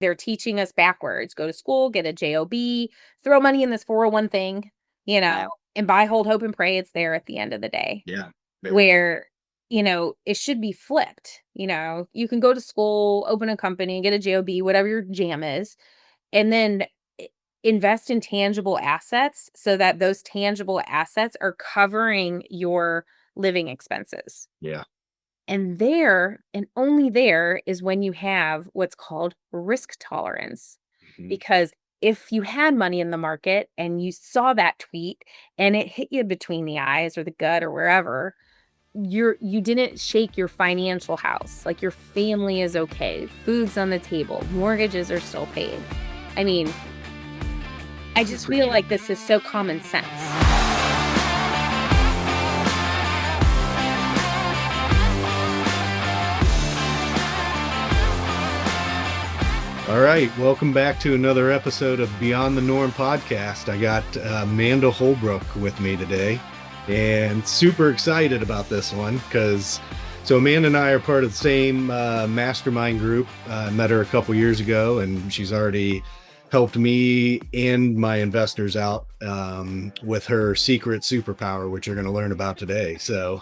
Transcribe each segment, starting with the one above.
they're teaching us backwards. Go to school, get a job, throw money in this 401 thing, and buy, hold, hope, and pray it's there at the end of the day. Yeah. Very true. Where, it should be flipped. You can go to school, open a company, get a job, whatever your jam is, and then invest in tangible assets so that those tangible assets are covering your living expenses. Yeah. And there, and only there, is when you have what's called risk tolerance. Mhm. Because if you had money in the market and you saw that tweet and it hit you between the eyes or the gut or wherever, you didn't shake your financial house. Like, your family is okay. Food's on the table. Mortgages are still paid. I mean, I just feel like this is so common sense. All right, welcome back to another episode of Beyond the Norm podcast. I got Amanda Holbrook with me today, and super excited about this one because Amanda and I are part of the same mastermind group. I met her a couple years ago, and she's already helped me and my investors out with her secret superpower, which you're going to learn about today. So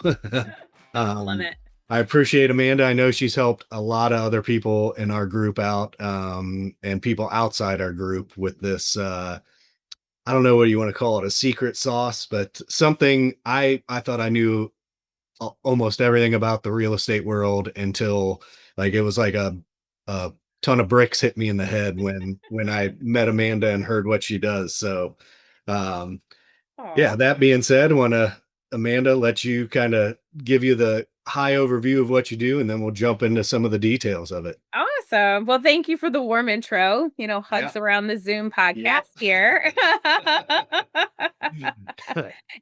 Love it. I appreciate Amanda. I know she's helped a lot of other people in our group out, and people outside our group with this. I don't know what you want to call it, a secret sauce, but something I thought I knew almost everything about the real estate world until it was like a ton of bricks hit me in the head when I met Amanda and heard what she does. So, um, yeah, Aw. that being said, I want to, Amanda, let you kind of give you the high overview of what you do, and then we'll jump into some of the details of it. Awesome. Well, thank you for the warm intro. Yeah. Hugs around the Zoom Yep. podcast here.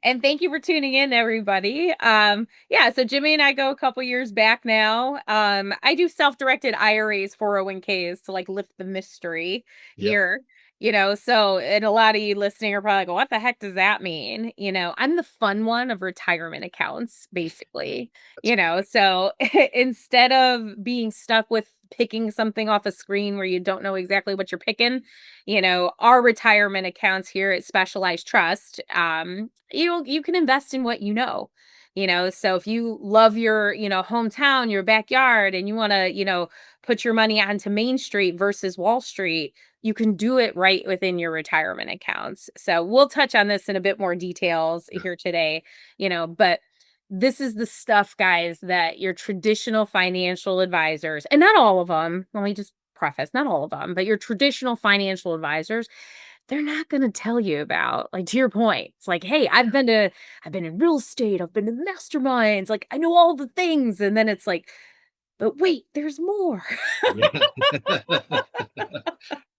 And thank you for tuning in, everybody. Yeah, so Jimmy and I go a couple years back now. I do self-directed IRAs, 401ks to lift the mystery Yep. here. And a lot of you listening are probably like, what the heck does that mean? I'm the fun one of retirement accounts, basically. So instead of being stuck with picking something off a screen where you don't know exactly what you're picking, our retirement accounts here at Specialized Trust, you can invest in what you know. So if you love your, hometown, your backyard, and you want to, put your money onto Main Street versus Wall Street, you can do it right within your retirement accounts. So we'll touch on this in a bit more details here today, but this is the stuff, guys, that your traditional financial advisors, and not all of them, let me just preface, not all of them, but your traditional financial advisors, they're not going to tell you about. Like, to your point, it's like, hey, I've been in real estate, I've been in masterminds, like, I know all the things. And then it's like, but wait, there's more. Yeah.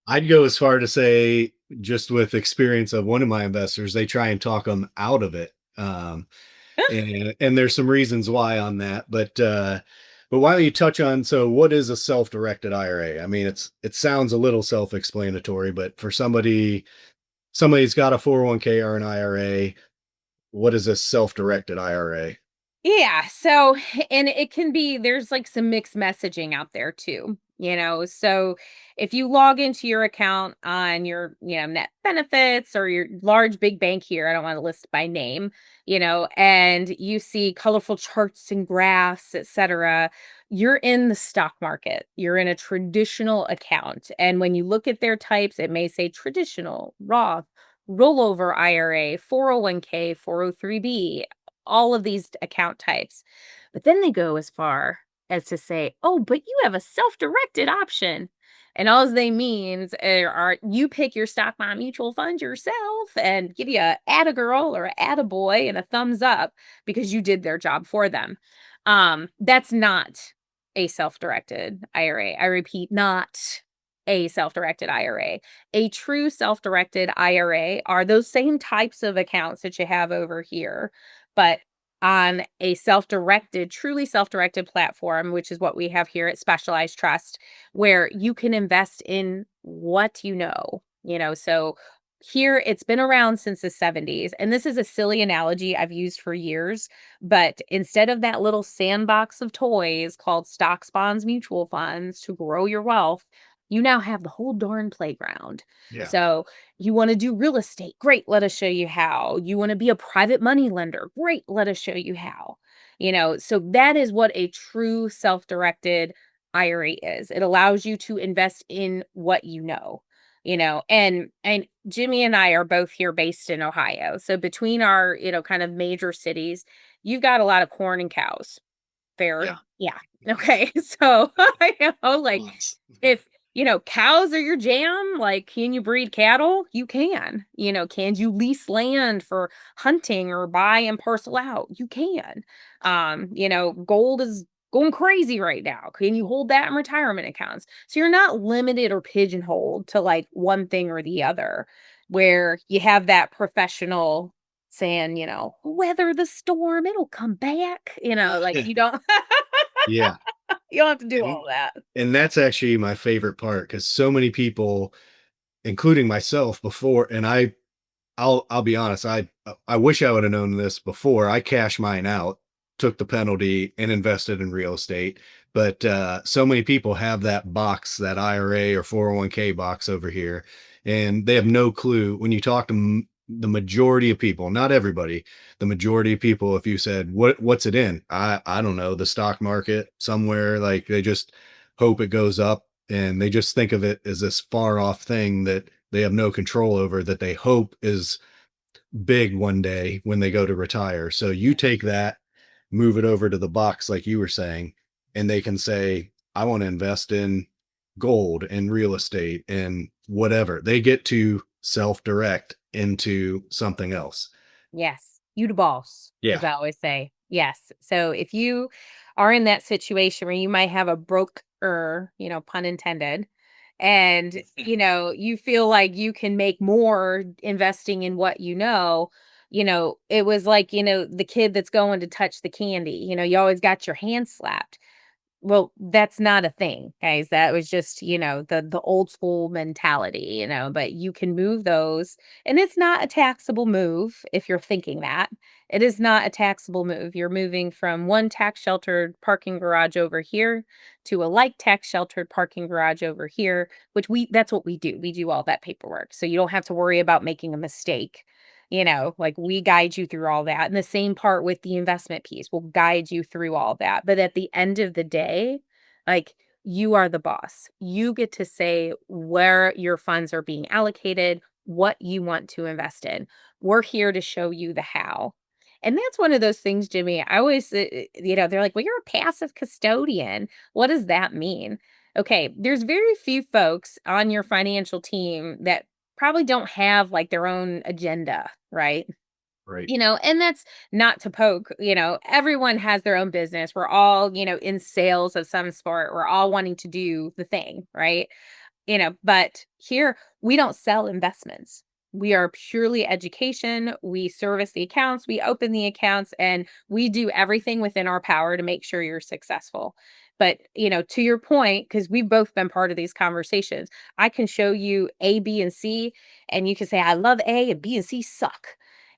I'd go as far to say, just with experience of one of my investors, they try and talk them out of it. And there's some reasons why on that, but why don't you touch on, so what is a self-directed IRA? I mean, it sounds a little self-explanatory, but for somebody's got a 401k or an IRA, what is a self-directed IRA? Yeah. So, and it can be, there's some mixed messaging out there too. So if you log into your account on your, net benefits or your large big bank here, I don't want to list by name, and you see colorful charts and graphs, etc., you're in the stock market. You're in a traditional account. And when you look at their types, it may say traditional, Roth, rollover IRA, 401k, 403b, all of these account types. But then they go as far as to say, oh, but you have a self-directed option. And all they means are you pick your stock bond mutual fund yourself and give you a add a girl or a add a boy and a thumbs up because you did their job for them. That's not a self-directed IRA. I repeat, not a self-directed IRA. A true self-directed IRA are those same types of accounts that you have over here, but on a truly self-directed platform, which is what we have here at Specialized Trust, where you can invest in what you know. So here it's been around since the 70s. And this is a silly analogy I've used for years. But instead of that little sandbox of toys called stocks, bonds, mutual funds to grow your wealth, You now have the whole darn playground. Yeah. So you want to do real estate? Great. Let us show you how. You want to be a private money lender? Great. Let us show you how. So that is what a true self-directed IRA is. It allows you to invest in what you know. And Jimmy and I are both here based in Ohio. So between our, kind of major cities, you've got a lot of corn and cows. Fair. Yeah. Yeah. Okay. So, like Lots. if, cows are your jam, like, can you breed cattle? You can. Can you lease land for hunting or buy and parcel out? You can. Gold is going crazy right now. Can you hold that in retirement accounts? So you're not limited or pigeonholed to like one thing or the other, where you have that professional saying, weather the storm, it'll come back. Like you don't Yeah. you don't have to do And all that. and that's actually my favorite part because so many people, including myself before, and I'll be honest, I wish I would have known this before. I cashed mine out, took the penalty, and invested in real estate. But so many people have that box, that IRA or 401k box over here, and they have no clue. When you talk to the majority of people, not everybody, the majority of people, if you said what's it in, I don't know, the stock market somewhere, like they just hope it goes up, and they just think of it as this far off thing that they have no control over, that they hope is big one day when they go to retire. So you take that, move it over to the box, like you were saying, and they can say, I want to invest in gold and real estate and whatever. They get to self direct into something else. Yes, you the boss, as Yeah. I always say. Yes. So if you are in that situation where you might have a broker, pun intended, and you feel like you can make more investing in what it was like, the kid that's going to touch the candy, you always got your hand slapped. Well, that's not a thing, guys. That was just, the old school mentality, but you can move those, and it's not a taxable move if you're thinking that. It is not a taxable move. You're moving from one tax sheltered parking garage over here to a like tax sheltered parking garage over here, which that's what we do. We do all that paperwork. So you don't have to worry about making a mistake. Like we guide you through all that. And the same part with the investment piece, we'll guide you through all that. But at the end of the day, like you are the boss. You get to say where your funds are being allocated, what you want to invest in. We're here to show you the how. And that's one of those things, Jimmy. I always, they're like, well, you're a passive custodian. What does that mean? Okay, there's very few folks on your financial team that probably don't have like their own agenda, right? Right. And that's not to poke, everyone has their own business. We're all, in sales of some sort. We're all wanting to do the thing, right? But here we don't sell investments. We are purely education. We service the accounts, we open the accounts, and we do everything within our power to make sure you're successful. But, to your point, because we've both been part of these conversations, I can show you A, B, and C, and you can say, I love A and B and C suck.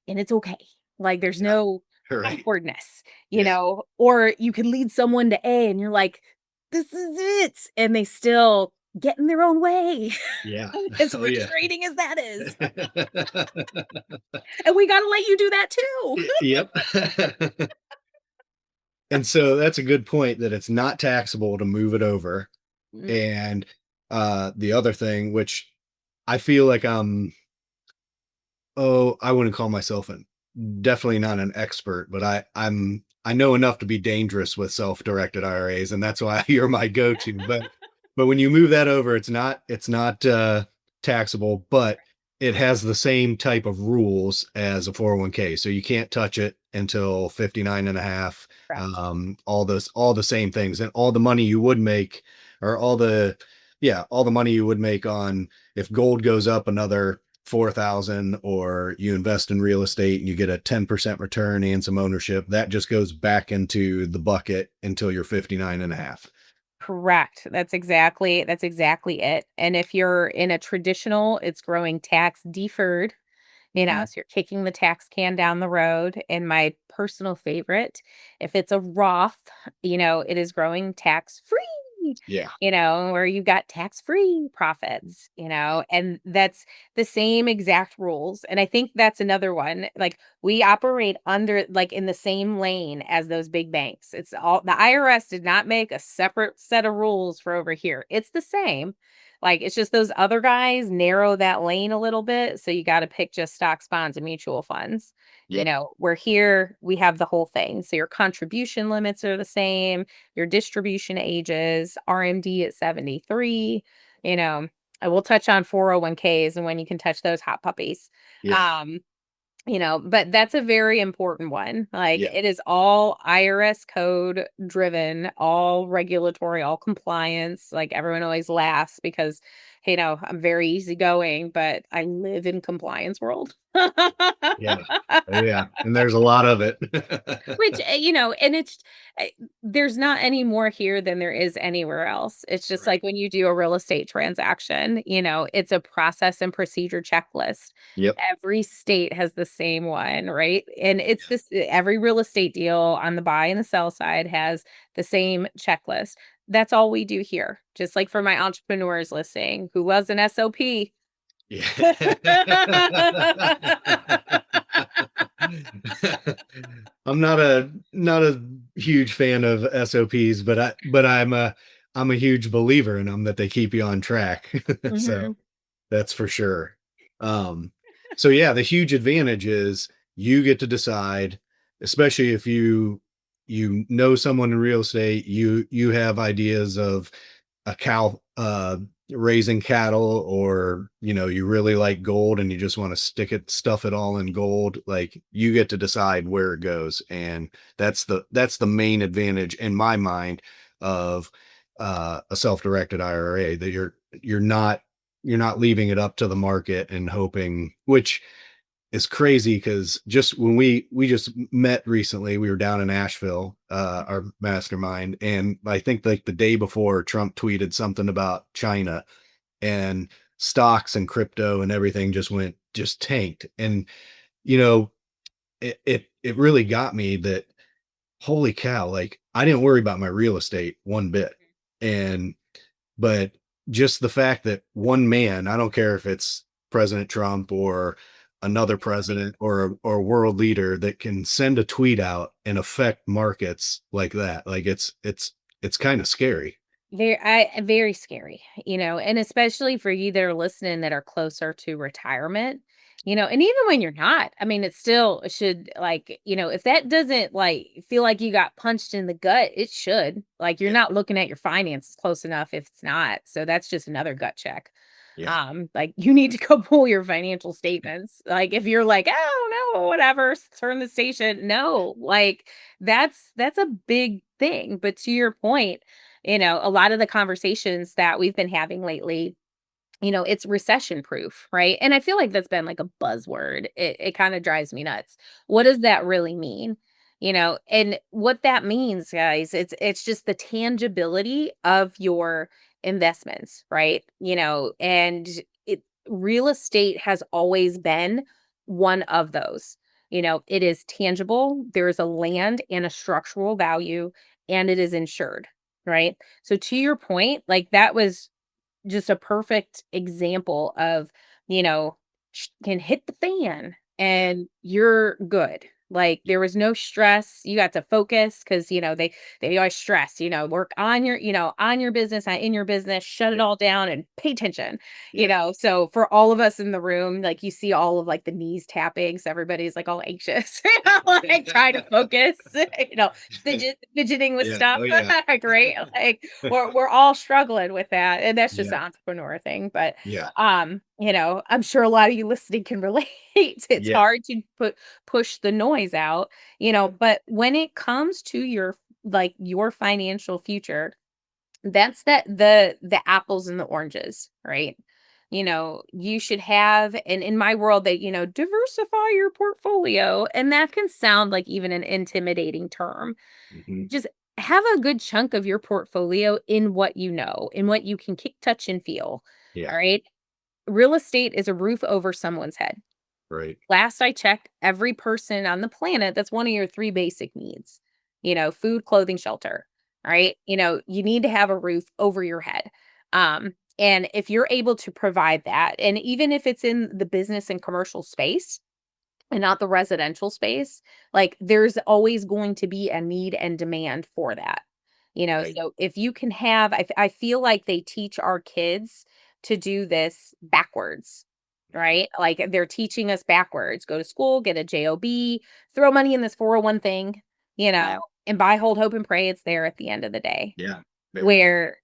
And it's okay. Like there's Yeah. no Right. awkwardness, Yeah. or you can lead someone to A and you're like, this is it. And they still get in their own way. Yeah. As Oh yeah. frustrating as that is. And we gotta let you do that too. Yep. And so that's a good point, that it's not taxable to move it over. Mm, And the other thing, which I feel like I wouldn't call myself definitely not an expert, but I know enough to be dangerous with self-directed IRAs, and that's why you're my go-to. But when you move that over, it's not taxable, but it has the same type of rules as a 401k. So you can't touch it until 59 and a half. correct. All the same things, and all the money you would make, or all the money you would make on, if gold goes up another 4,000, or you invest in real estate and you get a 10% return and some ownership, that just goes back into the bucket until you're 59 and a half. Correct. That's exactly it. And if you're in a traditional, it's growing tax deferred, so you're kicking the tax can down the road. And my personal favorite, if it's a Roth, it is growing tax free. Yeah. where you got tax-free profits, and that's the same exact rules. And I think that's another one. Like we operate under like in the same lane as those big banks. It's all the IRS did not make a separate set of rules for over here. It's the same. Like it's just those other guys narrow that lane a little bit. So you got to pick just stocks, bonds, and mutual funds. Yep. We're here, we have the whole thing. So your contribution limits are the same, your distribution ages, RMD at 73, you know. I will touch on 401ks and when you can touch those hot puppies. Yeah. Um, but that's a very important one. Like Yeah. it is all IRS code driven, all regulatory, all compliance. Like everyone always laughs because, I'm very easygoing, but I live in compliance world. Yeah. Yeah. And there's a lot of it. Which, and uh, there's not any more here than there is anywhere else. It's just Right. like when you do a real estate transaction, it's a process and procedure checklist. Yep. Every state has the same one, right? And it's Yeah. this every real estate deal on the buy and the sell side has the same checklist. That's all we do here. Just like for my entrepreneurs listening, who was an SOP. Yeah. I'm not a huge fan of SOPs, but I'm a huge believer in them that they keep you on track. So Mhm. that's for sure. Um, so yeah, the huge advantage is you get to decide, especially if you know someone in real estate, you have ideas of a cow raising cattle, or you really like gold and you just want to stuff it all in gold. Like you get to decide where it goes, and that's the main advantage in my mind of a self-directed IRA, that you're not leaving it up to the market and hoping, which is crazy because just when we just met recently, we were down in Asheville, our mastermind, and I think like the day before Trump tweeted something about China, and stocks and crypto and everything just tanked. And you know, it really got me that holy cow, like I didn't worry about my real estate one bit. And but just the fact that one man, I don't care if it's President Trump or another Right. president or a world leader, that can send a tweet out and affect markets like that. Like it's kind of scary. Very scary, and especially for you that are listening that are closer to retirement, and even when you're not, I mean, it still should like, if that doesn't like feel like you got punched in the gut, it should. Like you're Yeah. not looking at your finances close enough if it's not. So that's just another gut check. Yeah. Like you need to go pull your financial statements. Like if you're like, oh no, whatever, turn the station. No, like that's a big thing. But to your point, a lot of the conversations that we've been having lately, it's recession proof, right? And I feel like that's been like a buzzword. It kind of drives me nuts. What does that really mean? And what that means, guys, it's just the tangibility of your investments, right? And it real estate has always been one of those. It is tangible, there is a land and a structural value, and it is insured, right? So to your point, like that was just a perfect example of, can hit the fan Yeah. and you're good. Like there was no stress. You got to focus because they always stress. Work on your business, not in your business. Shut it Yeah. all down and pay attention. Yeah. So for all of us in the room, like you see all of like the knees tapping, so everybody's like all anxious, like trying to focus. You know, fidgeting with Yeah. stuff. Oh yeah. Great. Like we're all struggling with that, and that's just Yeah. an entrepreneur thing. But Yeah. I'm sure a lot of you listening can relate. It's Yeah. hard to push the noise out, but when it comes to your financial future, that's the apples and the oranges, right? You should have, and in my world, that diversify your portfolio, and that can sound like even an intimidating term. Mhm. Just have a good chunk of your portfolio in what you know, in what you can kick, touch, and feel. Yeah. All right. Real estate is a roof over someone's head. Right. Last I checked, every person on the planet, that's one of your three basic needs, food, clothing, shelter. right? You need to have a roof over your head. And if you're able to provide that, and even if it's in the business and commercial space and not the residential space, like there's always going to be a need and demand for that. Right. So if you can have, I feel like they teach our kids to do this backwards, right? Like they're teaching us backwards. Go to school, get a job, throw money in this 401 thing, you know, and buy, hold, hope, and pray it's there at the end of the day. Yeah. Very true. Where,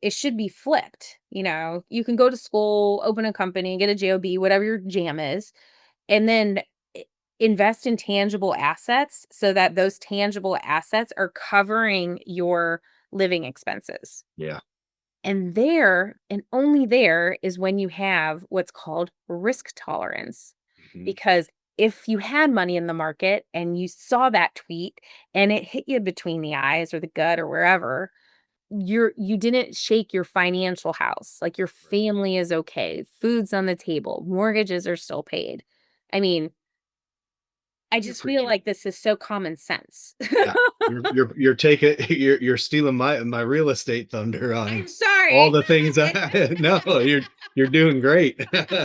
it should be flipped. You can go to school, open a company, get a job, whatever your jam is, and then I invest in tangible assets so that those tangible assets are covering your living expenses. Yeah. And there, and only there, is when you have what's called risk tolerance. Mhm. Because if you had money in the market and you saw that tweet and it hit you between the eyes or the gut or wherever, you didn't shake your financial house. Like your family is okay, food's on the table, mortgages are still paid. I mean, I You're just feel preaching. like this is so common sense. Yeah. You're taking you're stealing my real estate thunder on I'm all sorry. the things I no, you're doing great. But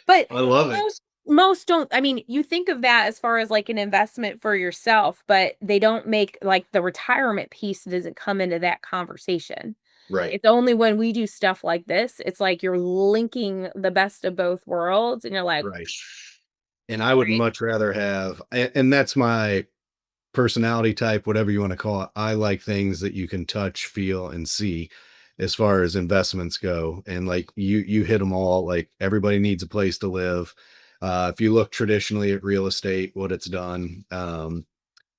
I love it. most don't. I mean, you think of that as far as like an investment for yourself, but they don't make like the retirement piece doesn't come into that conversation. Right. It's only when we do stuff like this, it's like you're linking the best of both worlds and you're like, Right. And I would right? much rather have and that's my personality type, whatever you want to call it. I like things that you can touch, feel, and see as far as investments go. And like you hit them all. Like everybody needs a place to live. If you look traditionally at real estate, what it's done,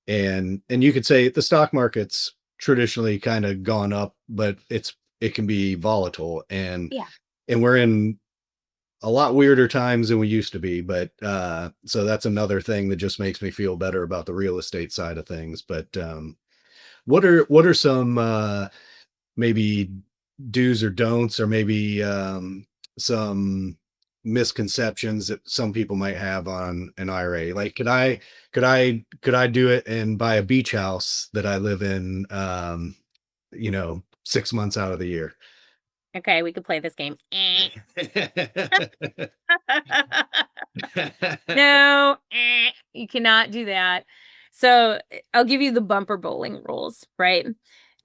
and you could say the stock market's traditionally kind of gone up, but it can be volatile, Yeah. and we're in a lot weirder times than we used to be, but so that's another thing that just makes me feel better about the real estate side of things. But what are some maybe do's or don'ts, or maybe some misconceptions that some people might have on an IRA? Like, could I do it and buy a beach house that I live in, 6 months out of the year? Okay, we could play this game. Eh. No, you cannot do that. So, I'll give you the bumper bowling rules, right?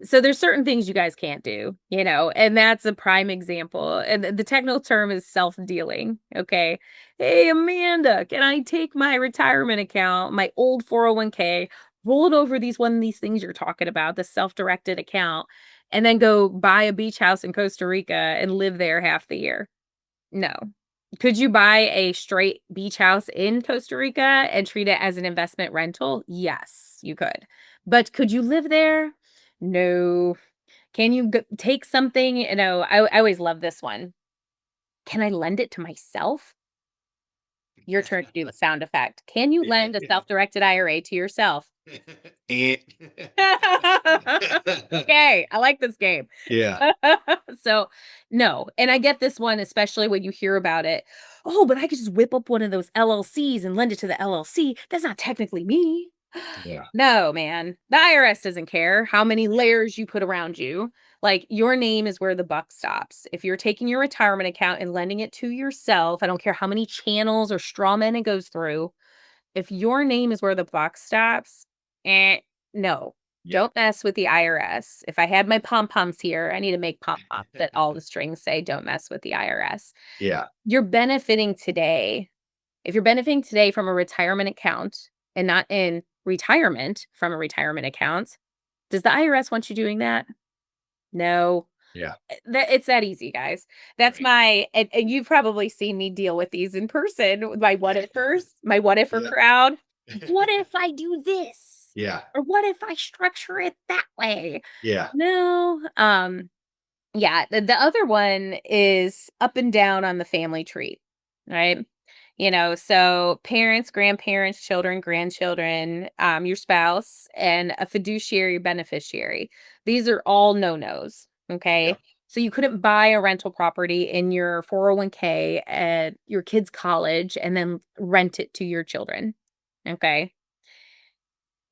So there's certain things you guys can't do, and that's a prime example. And the technical term is self-dealing, okay? Hey, Amanda, can I take my retirement account, my old 401k, roll it over one of these things you're talking about, the self-directed account, and then go buy a beach house in Costa Rica and live there half the year? No. Could you buy a straight beach house in Costa Rica and treat it as an investment rental? Yes, you could. But could you live there? No. Can you take something? I always love this one. Can I lend it to myself? Your turn to do the sound effect. Can you lend a self directed IRA to yourself? Eh. Okay, I like this game. Yeah. So, no, and I get this one, especially when you hear about it. Oh, but I could just whip up one of those LLCs and lend it to the LLC. That's not technically me. Yeah. No, man. The IRS doesn't care how many layers you put around you. Like, your name is where the buck stops. If you're taking your retirement account and lending it to yourself, I don't care how many channels or straw men it goes through. If your name is where the buck stops, eh, no. Yeah. Don't mess with the IRS. If I had my pom-poms here, I need to make pom-poms that all the strings say, "Don't mess with the IRS." Yeah. You're benefiting today. If you're benefiting today from a retirement account and not in retirement from a retirement account, does the IRS want you doing that? No. Yeah. It's that easy, guys. That's Right. my and you've probably seen me deal with these in person with my what ifers, my what ifer Yeah. crowd. What if I do this? Yeah. Or what if I structure it that way? Yeah. No. Yeah, the other one is up and down on the family tree, right? So parents, grandparents, children, grandchildren, your spouse, and a fiduciary beneficiary. These are all no-nos, Yeah. okay? So you couldn't buy a rental property in your 401k at your kid's college and then rent it to your children, okay?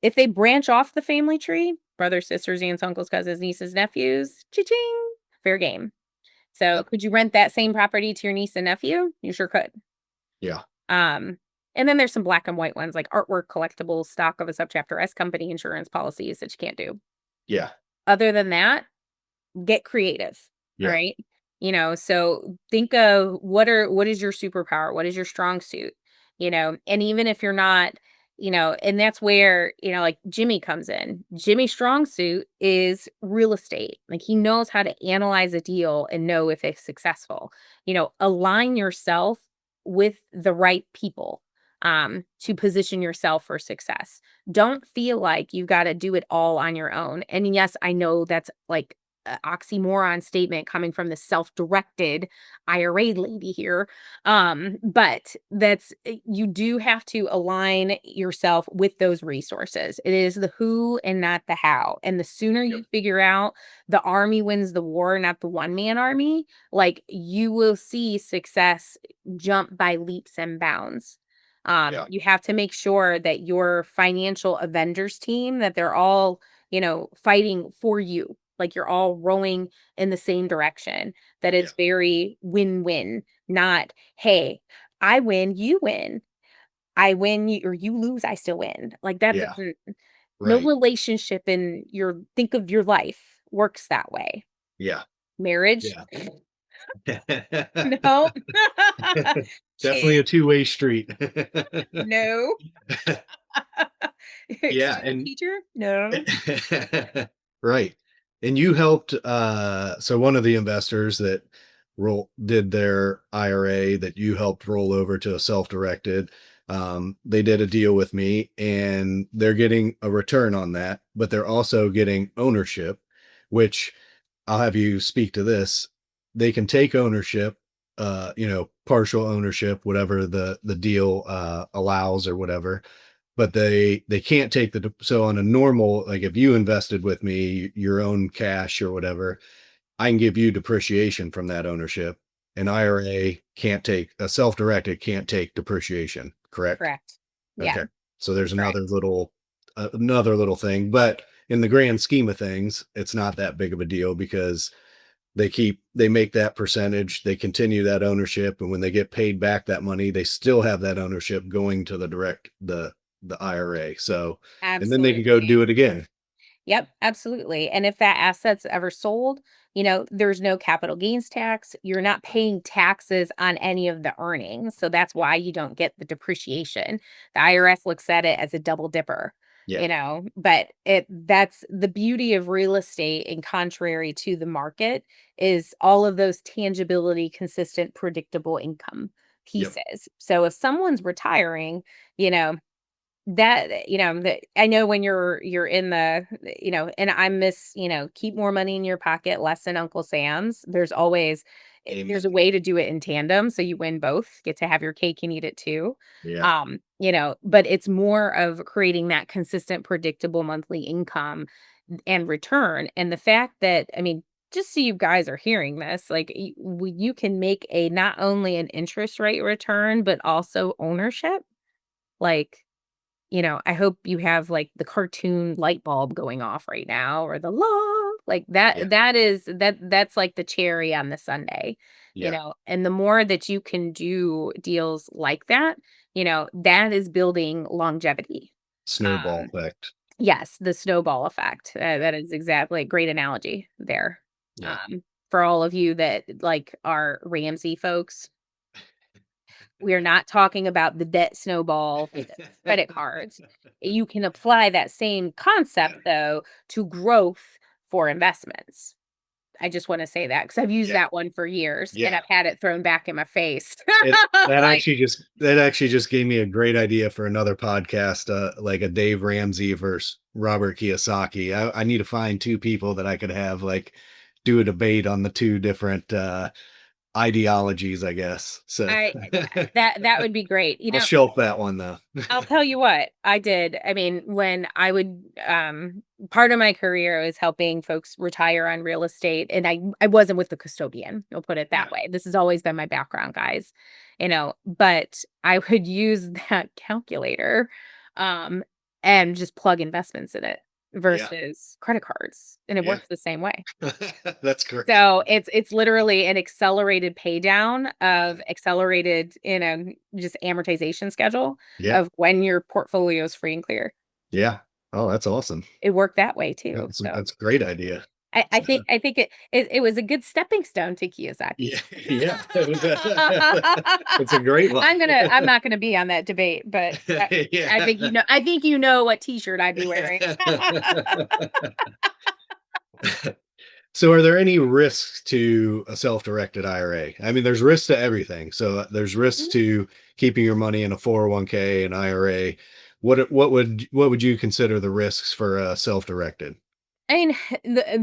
If they branch off the family tree, brothers, sisters, aunts, uncles, cousins, nieces, nephews, cha-ching, fair game. So Yep. could you rent that same property to your niece and nephew? You sure could. Yeah. Um, and then there's some black and white ones like artwork, collectibles, stock of a subchapter S company, insurance policies that you can't do. Yeah. Other than that, get creative, all Yeah. right? So think of what is your superpower? What is your strong suit? And even if you're not, and that's where, like Jimmy comes in. Jimmy's strong suit is real estate. Like he knows how to analyze a deal and know if it's successful. Align yourself with the right people to position yourself for success. Don't feel like you've got to do it all on your own. And yes, I know that's like oxymoron statement coming from the self-directed IRA lady here. But you do have to align yourself with those resources. It is the who and not the how. And the sooner Yep. you figure out the army wins the war, not the one-man army, like you will see success jump by leaps and bounds. Yeah. You have to make sure that your financial Avengers team, that they're all, fighting for you, like you're all rowing in the same direction, that Yeah. it's very win-win, not, hey, I win, you win. I win, you, or you lose, I still win. Like that Yeah. doesn't, no Right. relationship in your think of your life works that way. Yeah. Marriage, Yeah. no. Definitely Kids, a two-way street. no. Yeah, Student and teacher, no. right. And you helped so one of the investors that did their IRA that you helped roll over to a self-directed, they did a deal with me and they're getting a return on that, but they're also getting ownership, which I'll have you speak to this. They can take ownership, partial ownership, whatever the deal allows or whatever, but they can't take so on a normal, like if you invested with me your own cash or whatever, I can give you depreciation from that ownership. An IRA can't take, a self-directed can't take depreciation, correct? Correct. Yeah, Okay. So there's correct. another little thing, but in the grand scheme of things, it's not that big of a deal because they make that percentage, they continue that ownership, and when they get paid back that money, they still have that ownership going to the IRA. So, and then they can go Absolutely. do it again. Yep, absolutely. And if that asset's ever sold, there's no capital gains tax. You're not paying taxes on any of the earnings. So that's why you don't get the depreciation. The IRS looks at it as a double dipper, Yeah. but that's the beauty of real estate, and contrary to the market, is all of those tangibility, consistent, predictable income Yep. pieces. So if someone's retiring, you know, that I know when you're in the, and I miss, keep more money in your pocket, less than Uncle Sam's. There's a Amen. way to do it in tandem, so you win both, get to have your cake and eat it too. Yeah. But it's more of creating that consistent, predictable monthly income and return. And the fact that, I mean, just so you guys are hearing this, like you can make a not only an interest rate return, but also ownership. Like, I hope you have, like, the cartoon light bulb going off right now, or the love, like, Yeah. that's, like, the cherry on the sundae, Yeah. and the more that you can do deals like that, that is building longevity. Snowball Um, effect. yes, the snowball effect, that is exactly a great analogy there. Yeah. For all of you that, like, are Ramsey folks, we are not talking about the debt snowball with the credit cards. You can apply that same concept, though, to growth for investments. I just wanna say that because 'cause I've used Yeah. that one for years, and Yeah. I've had it thrown back in my face. It Like, that actually just gave me a great idea for another podcast, like a Dave Ramsey versus Robert Kiyosaki. I need to find two people that I could have like do a debate on the two different ideologies, I guess. So I that would be great. I'll shelf that one though. I'll tell you what, I did. I mean, when I would part of my career was helping folks retire on real estate, and I wasn't with the custodian. We'll put it Yeah. that way. This has always been my background, guys. But I would use that calculator and just plug investments in it. Yeah. versus credit cards, and it Yeah. works the same way. That's great. So it's literally an accelerated pay down of accelerated, just amortization schedule Yeah. of when your portfolio is free and clear. Yeah. Oh, that's awesome. It worked that way too. That's So that's a great idea. I think it was a good stepping stone to Kiyosaki. Yeah. Yeah. It was it's a great one. I'm not gonna be on that debate, but I think Yeah. I think what t-shirt I'd be wearing. So are there any risks to a self-directed IRA? I mean, there's risks to everything. So there's risks to keeping your money in a 401k, an IRA. What would you consider the risks for self-directed? I mean,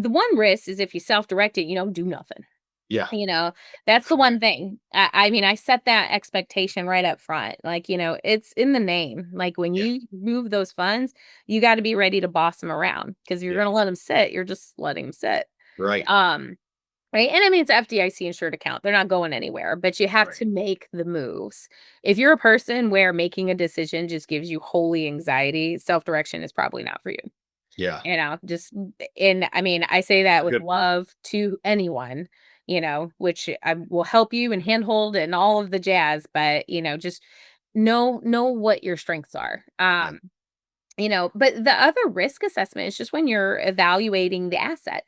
the one risk is if you self-direct it, you don't do nothing. Yeah. You know, that's the one Correct. thing. I mean, I set that expectation right up front. Like, it's in the name. Like when Yeah. you move those funds, you got to be ready to boss them around because you're Yeah. going to let them sit. You're just letting them sit. Right. Um, right. And I mean, it's a FDIC insured account. They're not going anywhere, but you have Right. to make the moves. If you're a person where making a decision just gives you holy anxiety, self direction is probably not for you. Yeah. Just and I mean, I say that with Good point. love to anyone, which I will help you and handhold and all of the jazz, but just know what your strengths are. Yeah. But the other risk assessment is just when you're evaluating the asset.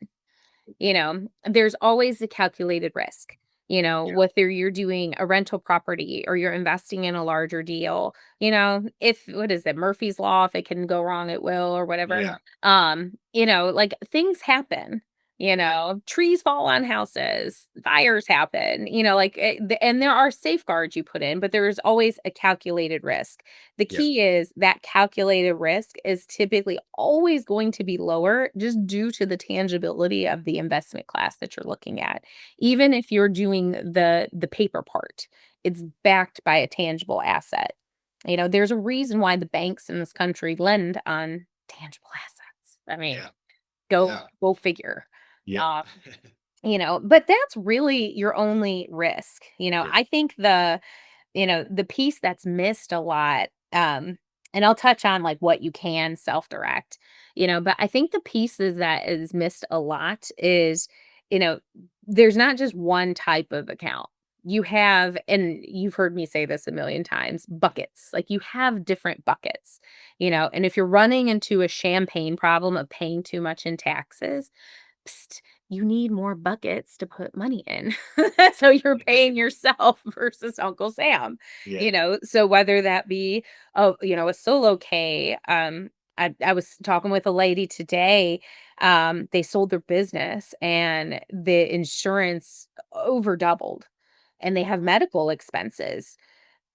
There's always a calculated risk. Yeah. Whether you're doing a rental property or you're investing in a larger deal, if what is it, Murphy's Law, if it can go wrong, it will, or whatever. Yeah. Like things happen, trees fall on houses, fires happen, and there are safeguards you put in, but there is always a calculated risk. The Yeah. key is that calculated risk is typically always going to be lower just due to the tangibility of the investment class that you're looking at. Even if you're doing the paper part, it's backed by a tangible asset. There's a reason why the banks in this country lend on tangible assets. I mean, Yeah. Yeah. go figure. Yeah. Uh, but that's really your only risk. Yeah. I think the piece that's missed a lot, and I'll touch on like what you can self-direct, but I think the pieces that is missed a lot is, you know, there's not just one type of account. You have, and you've heard me say this a million times, buckets. Like you have different buckets, and if you're running into a champagne problem of paying too much in taxes, psst, you need more buckets to put money in. So you're paying yourself versus Uncle Sam, Yeah. So whether that be a solo K, I was talking with a lady today. They sold their business and the insurance over doubled and they have medical expenses.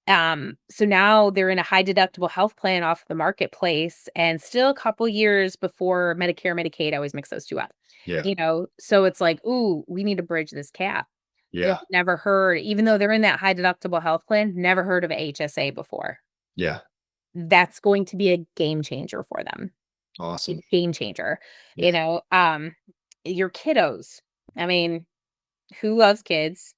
So now they're in a high deductible health plan off the marketplace and still a couple years before Medicare, Medicaid. I always mix those two up. Yeah. So it's like, ooh, we need to bridge this gap. Yeah. Never heard, even though they're in that high deductible health plan, never heard of a HSA before. Yeah. That's going to be a game changer for them. A Awesome. game changer. Yeah. Your kiddos. I mean, who loves kids?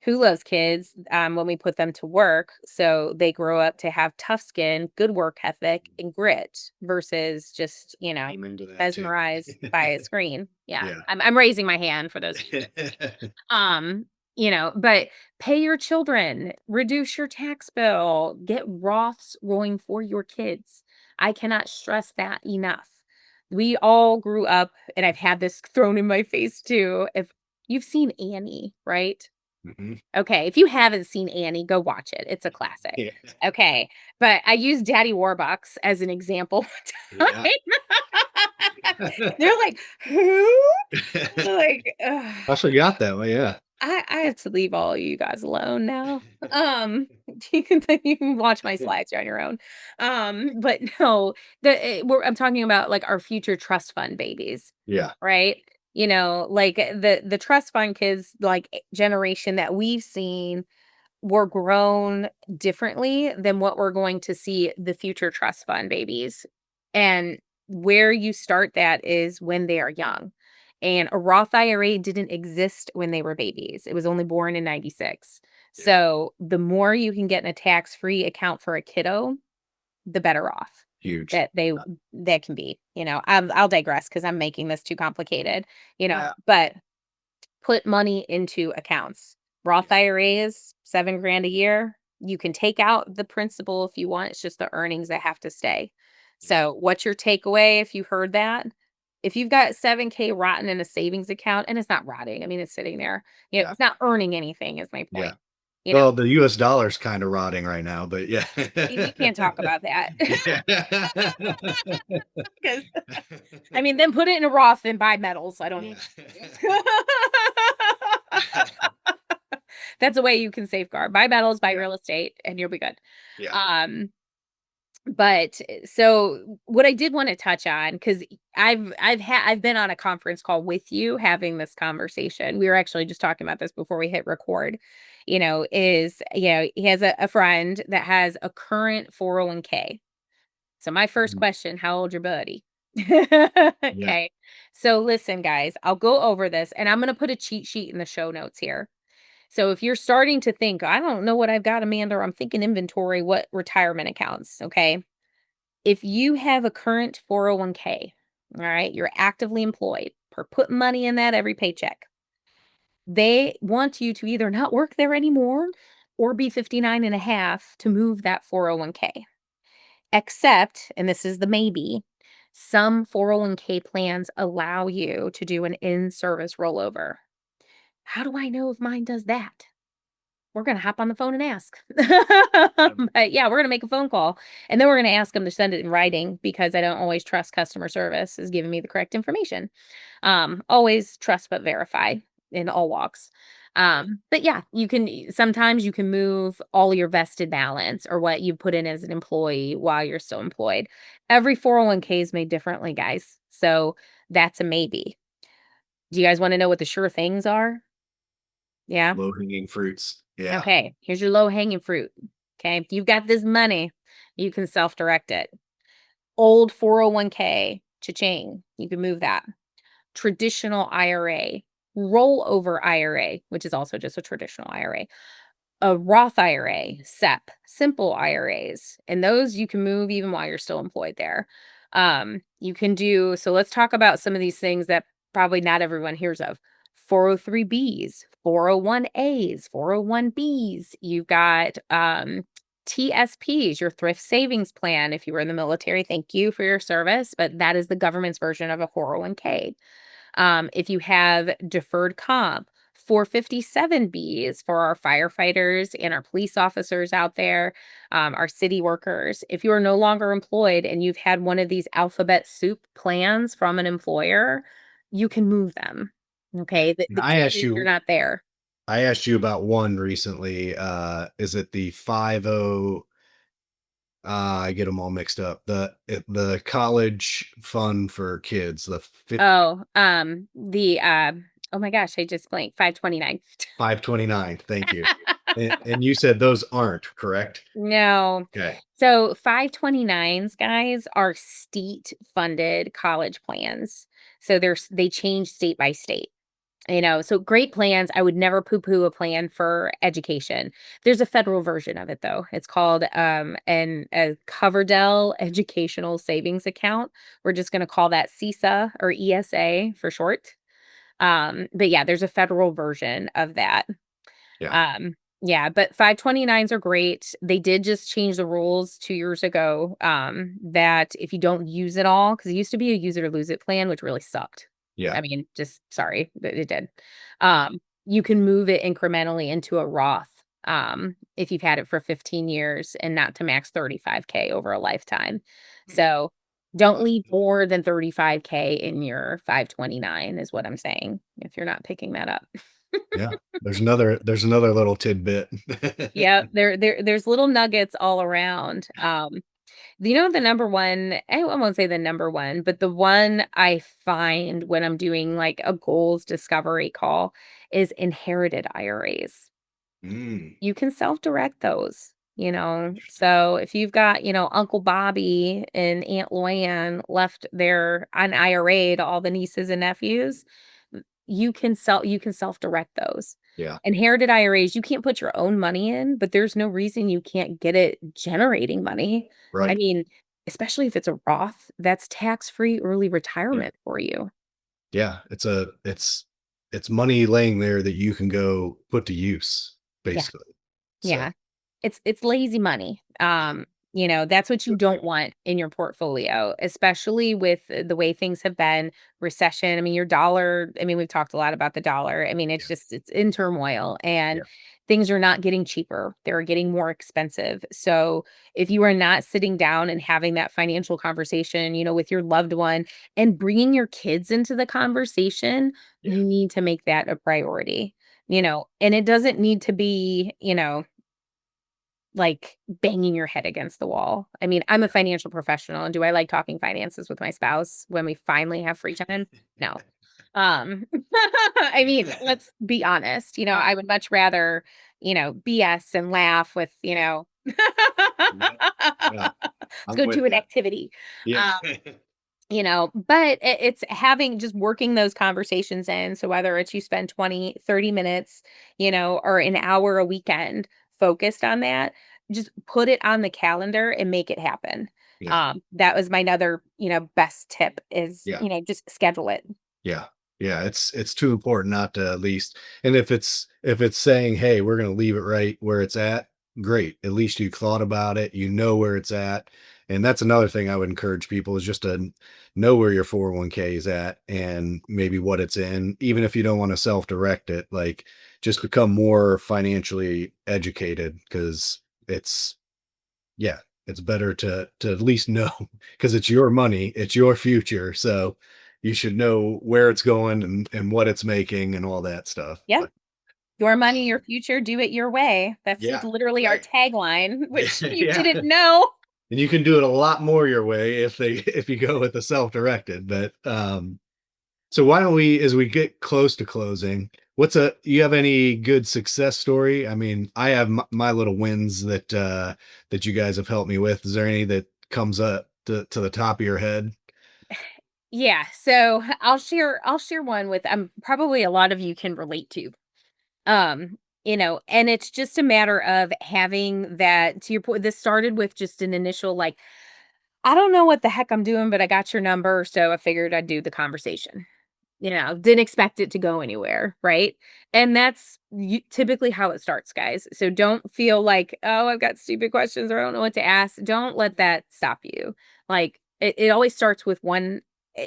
When we put them to work so they grow up to have tough skin, good work ethic, and grit versus just, I'm into that too. mesmerized by a screen. Yeah. Yeah. I'm raising my hand for those. Um, but pay your children, reduce your tax bill, get Roths going for your kids. I cannot stress that enough. We all grew up, and I've had this thrown in my face too. If you've seen Annie, right? Mhm. Okay, if you haven't seen Annie, go watch it. It's a classic. Yeah. Okay, but I use Daddy Warbucks as an example one Yeah. time. They're like, "Who?" Like, ugh. I forgot that one, yeah. I have to leave all you guys alone now. You can watch my slides on your own. But no, I'm talking about like our future trust fund babies, Yeah. right? Like the trust fund kids, like generation that we've seen were grown differently than what we're going to see the future trust fund babies. And where you start that is when they are young. And a Roth IRA didn't exist when they were babies. It was only born in 96. Yeah. So the more you can get in a tax-free account for a kiddo, the better off. Huge. that they that can be, I'll digress because I'm making this too complicated, Yeah. but put money into accounts. Roth IRAs, 7 grand a year. You can take out the principal if you want. It's just the earnings that have to stay. Yeah. So, what's your takeaway if you heard that? If you've got 7K rotten in a savings account, and it's not rotting, I mean, it's sitting there, Yeah. it's not earning anything, is my Yeah. point. You know, Well, the US dollar's kind of rotting right now, but yeah. we can't talk about that. Yeah. 'Cause, I mean, then put it in a Roth and buy metals. I don't Yeah. need. That's a way you can safeguard. Buy metals, buy Yeah. real estate, and you'll be good. Yeah. Um, but so what I did want to touch on, because I've been on a conference call with you having this conversation. We were actually just talking about this before we hit record. He has a friend that has a current 401k. So my first Mhm. question, how old your buddy? Yeah. Okay. So listen, guys, I'll go over this and I'm going to put a cheat sheet in the show notes here. So if you're starting to think, I don't know what I've got, Amanda, or I'm thinking inventory, what retirement accounts? Okay. If you have a current 401k, all right, you're actively employed, put money in that every paycheck. They want you to either not work there anymore or be 59 and a half to move that 401k. Except, and this is the maybe, some 401k plans allow you to do an in service rollover. How do I know if mine does that? We're going to hop on the phone and ask. Yep. But yeah, we're going to make a phone call and then we're going to ask them to send it in writing because I don't always trust customer service is giving me the correct information. Always trust but verify in all walks. Yeah. But yeah, sometimes you can move all your vested balance or what you put in as an employee while you're still employed. Every 401k is made differently, guys. So that's a maybe. Do you guys want to know what the sure things are? Yeah. Low-hanging fruits. Yeah. Okay, here's your low hanging fruit. Okay, if you've got this money, you can self direct it. Old 401k, cha-ching, you can move that. Traditional IRA, rollover IRA, which is also just a traditional IRA, a Roth IRA, SEP, simple IRAs, and those you can move even while you're still employed there. You can do so. Let's talk about some of these things that probably not everyone hears of. 403Bs, 401As, 401Bs. You've got TSPs, your thrift savings plan. If you were in the military, thank you for your service, but that is the government's version of a 401k. If you have deferred comp, 457Bs for our firefighters and our police officers out there, our city workers. If you are no longer employed and you've had one of these alphabet soup plans from an employer, you can move them. Okay. The I key asked is you're you not there. I asked you about one recently. Is it the 50 I get them all mixed up. The college fund for kids, the Oh, oh my gosh, I just blanked 529. 529. Thank you. And you said those aren't, correct? No. Okay. So 529s, guys, are state funded college plans. So they change state by state. So great plans. I would never poo-poo a plan for education. There's a federal version of it though. It's called a Coverdell Educational Savings Account. We're just going to call that CISA or ESA for short. But yeah, there's a federal version of that. Yeah. Yeah, but 529s are great. They did just change the rules 2 years ago, that if you don't use it all, because it used to be a use it or lose it plan, which really sucked. Yeah. I mean, just sorry that it did. You can move it incrementally into a Roth, if you've had it for 15 years and not to max 35K over a lifetime. So don't leave more than 35K in your 529 is what I'm saying, if you're not picking that up. Yeah. There's another little tidbit. Yeah, there's little nuggets all around. The number one, I won't say the number one, but the one I find when I'm doing like a goals discovery call is inherited IRAs. Mm, You can self-direct those. So if you've got, Uncle Bobby and Aunt Luann left their an IRA to all the nieces and nephews, you can self-direct those. yeah. Inherited IRAs, you can't put your own money in, but there's no reason you can't get it generating money. I Right. mean, especially if it's a Roth, that's tax-free early Yeah. retirement for you. Yeah. It's money laying there that you can go put to use, Yeah. basically. So Yeah. It's lazy money. That's what you don't want in your portfolio, especially with the way things have been, recession. I mean, your dollar, I mean, we've talked a lot about the dollar. I mean, yeah, it's in turmoil and yeah, things are not getting cheaper. They're getting more expensive. So, if you are not sitting down and having that financial conversation, with your loved one and bringing your kids into the conversation, yeah, you need to make that a priority. And it doesn't need to be, like, banging your head against the wall. I mean, I'm a financial professional, and do I like talking finances with my spouse when we finally have free time? No. Um, I mean, let's be honest, I would much rather, BS and laugh with, yeah, yeah. let's I'm go with to an you. activity. Yeah. Um but it's having just working those conversations in. So whether it's you spend 20, 30 minutes, or an hour a weekend focused on that, just put it on the calendar and make it happen. Yeah. That was my other, best tip is, Yeah. just schedule it. Yeah. Yeah, it's too important not to at least, and if it's saying, "Hey, we're gonna leave it right where it's at," great. At least you thought about it, you know where it's at. And that's another thing I would encourage people is just to know where your 401k is at and maybe what it's in, even if you don't want to self-direct it, like just become more financially educated because it's yeah, it's better to at least know because it's your money, it's your future, so you should know where it's going and what it's making and all that stuff. Yeah. But Your money, your future, do it your way. That's yeah, literally our right. tagline, which you Yeah, didn't know. and you can do it a lot more your way if you go with the self-directed. But so why don't we, as we get close to closing, you have any good success story? I mean, I have my little wins that you guys have helped me with. Is there any that comes up to the top of your head? Yeah, so I'll share one with probably a lot of you can relate to. And it's just a matter of having that to your point. This started with just an initial like, I don't know what the heck I'm doing, but I got your number, so I figured I'd do the conversation. Didn't expect it to go anywhere, right? And that's typically how it starts, guys. So don't feel like, oh, I've got stupid questions or I don't know what to ask. Don't let that stop you. Like it always starts with one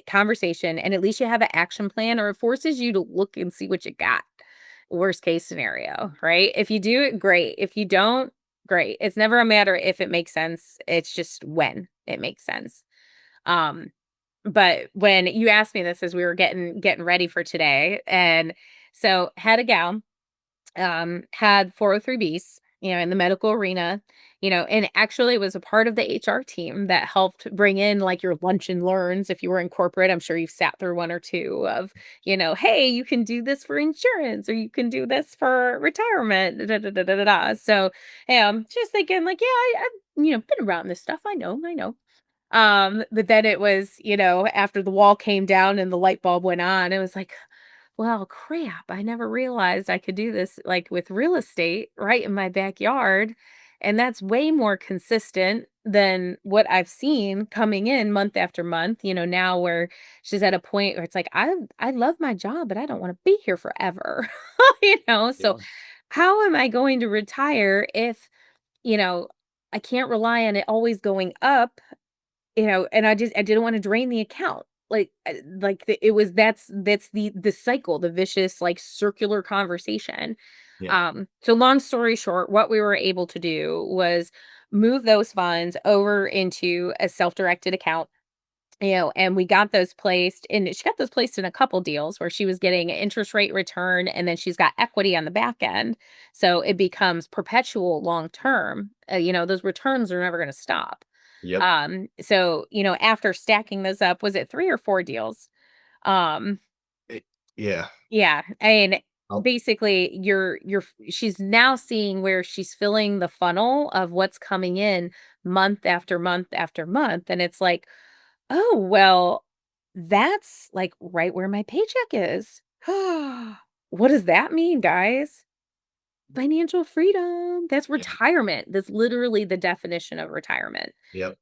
conversation, and at least you have an action plan, or it forces you to look and see what you got. Worst case scenario, right? If you do it, great. If you don't, great. It's never a matter if it makes sense. It's just when it makes sense. Um, but when you asked me this as we were getting ready for today, and so had a gal, had 403Bs, in the medical arena, and actually was a part of the HR team that helped bring in like your lunch and learns. If you were in corporate, I'm sure you've sat through one or two of, hey, you can do this for insurance or you can do this for retirement. Da, da, da, da, da, da. So, just thinking like, yeah, I've been around this stuff. I know. But then it was, after the wall came down and the light bulb went on, it was like, well, crap. I never realized I could do this like with real estate right in my backyard. And that's way more consistent than what I've seen coming in month after month, now where she's at a point where it's like, I love my job, but I don't want to be here forever. So Yeah. how am I going to retire if, you know, I can't rely on it always going up, and I didn't wanna drain the account. It was that's the cycle, the vicious, like, circular conversation. Yeah. So long story short, what we were able to do was move those funds over into a self-directed account, and we got those placed and she got those placed in a couple deals where she was getting an interest rate return, and then she's got equity on the back end. So it becomes perpetual long term. Those returns are never going to stop. Yep. So, after stacking those up, was it 3 or 4 deals? Um, It yeah. yeah, and I'll basically she's now seeing where she's filling the funnel of what's coming in month after month after month, and it's like, "Oh, well, that's, like, right where my paycheck is." What does that mean, guys? Financial freedom. That's yeah. retirement. That's literally the definition of retirement. Yep.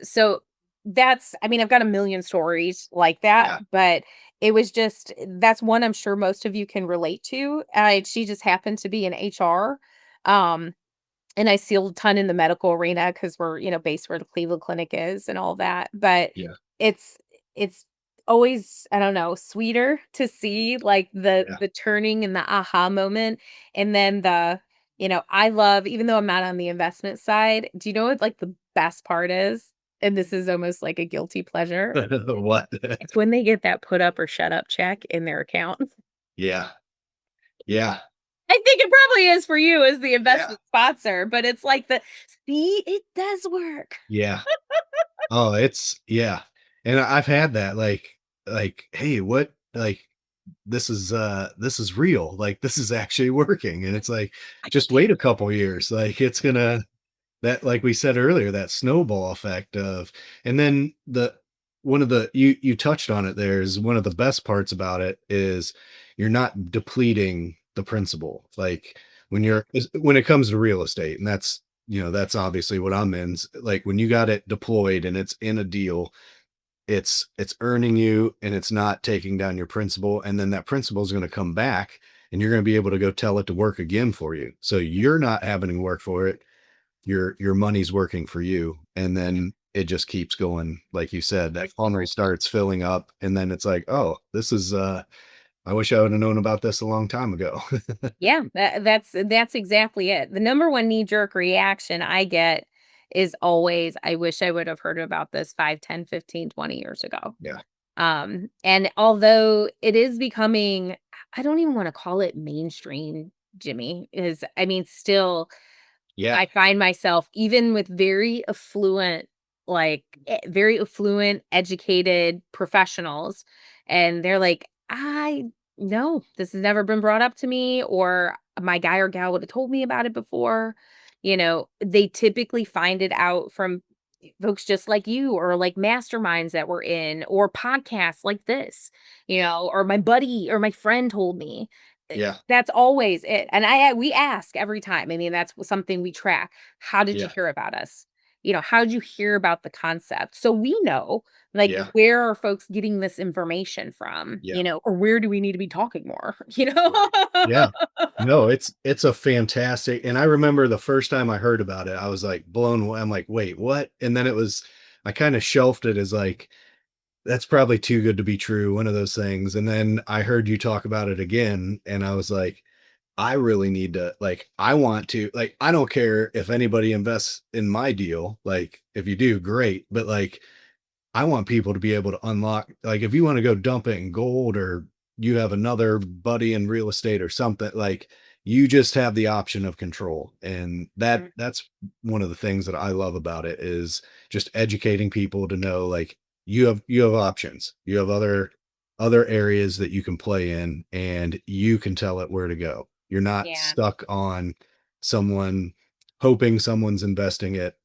so that's, I mean, I've got a million stories like that, Yeah. but it was just, that's one I'm sure most of you can relate to. She just happened to be in HR. Um, and I see a ton in the medical arena because we're, based where the Cleveland Clinic is and all that. But Yeah. it's it's always, I don't know, sweeter to see like Yeah. the turning and the aha moment. And then I love, even though I'm not on the investment side, do you know what like the best part is? And this is almost like a guilty pleasure. What? It's when they get that put up or shut up check in their account. Yeah. Yeah. I think it probably is for you as the Yeah. investment sponsor, but it's like see, it does work. Yeah. Oh, it's yeah. And I've had that like, "Hey, what like, this is real, like, this is actually working," and it's like, I "Just can't. wait a couple years, like, it's gonna" that like we said earlier, that snowball effect of and then the one of the you touched on it there is one of the best parts about it is you're not depleting the principal. Like when it comes to real estate, and that's that's obviously what I'm in. Like when you got it deployed and it's in a deal, it's earning you and it's not taking down your principal. And then that principal is going to come back and you're going to be able to go tell it to work again for you. So you're not having to work for it, your money's working for you, and then it just keeps going. Like you said, that funnel starts filling up and then it's like, oh, this is I wish I would have known about this a long time ago. Yeah, that's exactly it. The number one knee jerk reaction I get is always, I wish I would have heard about this 5, 10, 15, 20 years ago. Yeah. And although it is becoming, I don't even want to call it mainstream, Jimmy, is, I mean, still Yeah. I find myself even with very affluent, very affluent, educated professionals, and they're like, I no, this has never been brought up to me, or my guy or gal would have told me about it before. They typically find it out from folks just like you, or like masterminds that we're in, or podcasts like this, or my buddy or my friend told me. Yeah. That's always it, and we ask every time. I mean, that's something we track. How did you Yeah. hear about us? How did you hear about the concept? So we know, like, Yeah. where are folks getting this information from, Yeah. or where do we need to be talking more, you know? Right. Yeah. No, it's a fantastic, and I remember the first time I heard about it, I was like blown away. I'm like, wait, what? And then it was I kind of shelved it as like that's probably too good to be true, one of those things. And then I heard you talk about it again, and I was like, I really need to like, I want to like, I don't care if anybody invests in my deal. Like, if you do, great. But like, I want people to be able to unlock, like, if you want to go dump it in gold or you have another buddy in real estate or something, like, you just have the option of control. And Mhm. that's one of the things that I love about it is just educating people to know, like, you have options. You have other areas that you can play in and you can tell it where to go. You're not Yeah, stuck on someone hoping someone's investing it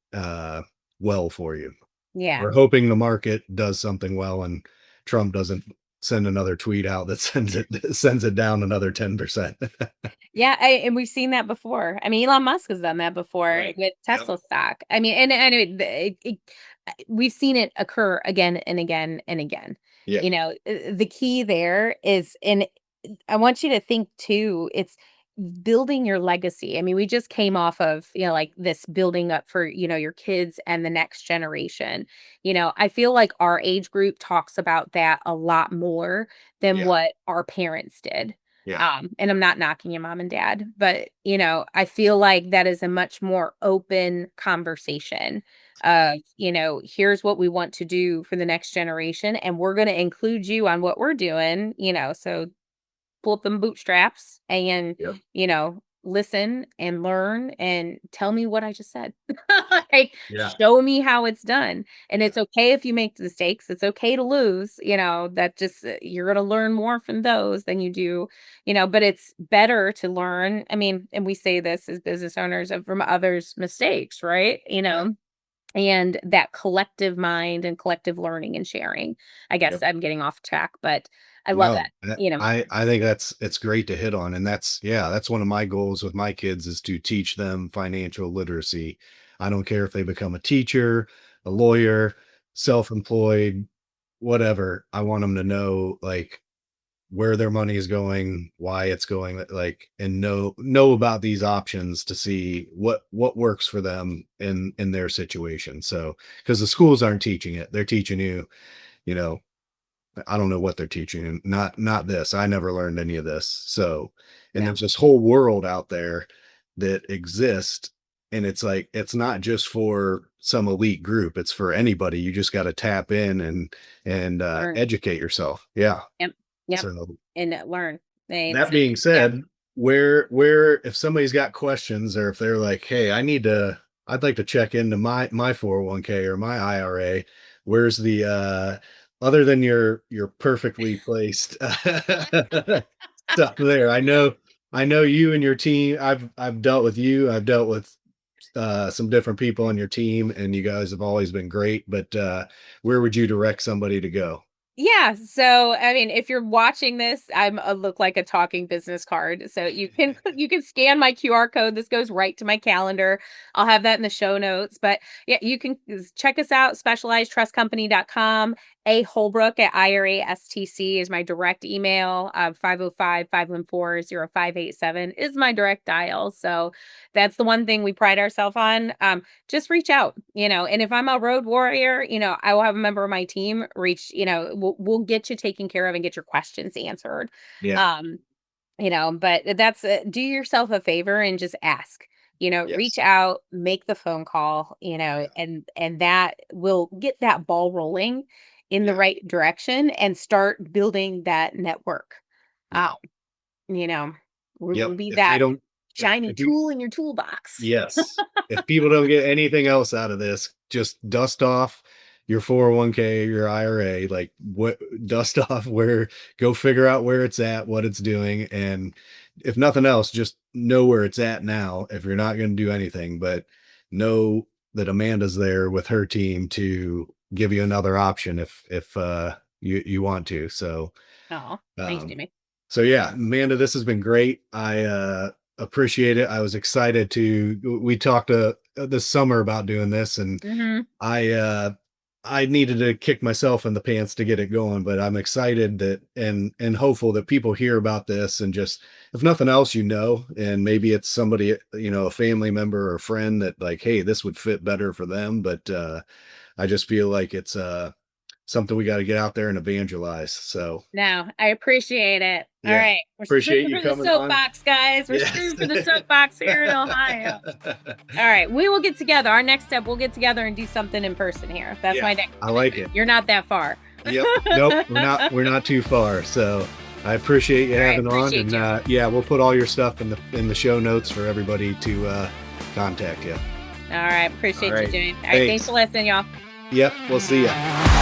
well for you. yeah. We're hoping the market does something well and Trump doesn't send another tweet out that sends it down another 10%. Yeah, and we've seen that before. I mean, Elon Musk has done that before Right. with Yep. Tesla stock. I mean, and anyway, we've seen it occur again and again and again. Yeah. The key there is, and I want you to think too, it's building your legacy. I mean, we just came off of, like this building up for, your kids and the next generation. I feel like our age group talks about that a lot more than Yeah. what our parents did. Yeah. And I'm not knocking your mom and dad, but I feel like that is a much more open conversation of, here's what we want to do for the next generation, and we're going to include you on what we're doing, so pull up them bootstraps and, Yep. listen and learn and tell me what I just said. Like, Yeah. show me how it's done. And Yeah. it's okay if you make mistakes. It's okay to lose, that just, you're going to learn more from those than you do, but it's better to learn. I mean, and we say this as business owners of from others' mistakes, right? Yeah. And that collective mind and collective learning and sharing. I guess Yep. I'm getting off track, but I love No, that, you know. I think it's great to hit on, and that's yeah, that's one of my goals with my kids is to teach them financial literacy. I don't care if they become a teacher, a lawyer, self-employed, whatever. I want them to know like where their money is going, why it's going, like, and know about these options to see what works for them in their situation. So, because the schools aren't teaching it, they're teaching you, you know, I don't know what they're teaching, and not this. I never learned any of this. So, and No. there's this whole world out there that exists, and it's like it's not just for some elite group. It's for anybody. You just got to tap in and Learn. educate yourself. Yeah. Yep. Yep. So And learn. that It's being yeah. said, where if somebody's got questions or if they're like, "Hey, I'd like to check into my 401k or my IRA," where's the other than your perfectly placed stuff there. I know you and your team. I've dealt with you. I've dealt with some different people on your team, and you guys have always been great. But where would you direct somebody to go? Yeah, so, I mean, if you're watching this, I'm a look like a talking business card, so you can scan my QR code, this goes right to my calendar, I'll have that in the show notes, but, yeah, you can check us out, specializedtrustcompany.com, A. Holbrook at IRASTC is my direct email, 505-514-0587 is my direct dial, so that's the one thing we pride ourselves on, just reach out, and if I'm a road warrior, I will have a member of my team reach, we'll get you taken care of and get your questions answered. Yeah. Um, but that's do yourself a favor and just ask. Reach Yes. out, make the phone call, Yeah. and that will get that ball rolling in the Yeah. right direction and start building that network. Um, Yeah. you know, we'll Yep. be If they that don't, shiny if you tool in your toolbox. Yes. If people don't get anything else out of this, just dust off your 401k, your IRA, like what dust off where go figure out where it's at, what it's doing. And if nothing else, just know where it's at now if you're not going to do anything, but know that Amanda's there with her team to give you another option if you want to. So Oh, thanks, um Jimmy. so yeah, Amanda, this has been great. I appreciate it. I was excited to we talked this summer about doing this, and Hmm. I uh I needed to kick myself in the pants to get it going, but I'm excited that and hopeful that people hear about this and just if nothing else, and maybe it's somebody, a family member or a friend that like, hey, this would fit better for them. But I just feel like it's something we got to get out there and evangelize. So No, I appreciate it. All yeah. right. We're Appreciate screaming you for the coming on. soapbox, guys. We're Yes. screaming for the soapbox here in Ohio. All right. We will get together. Our next step, we'll get together and do something in person here. That's Yeah, my next I like commitment. it. You're not that far. Yep. Nope, we're not too far. So I appreciate you All right. having on, Appreciate and you. yeah, we'll put all your stuff in the show notes for everybody to contact you. All right. All Appreciate you right. doing. All right. Thanks Thanks. for listening, y'all. Yep, we'll see ya.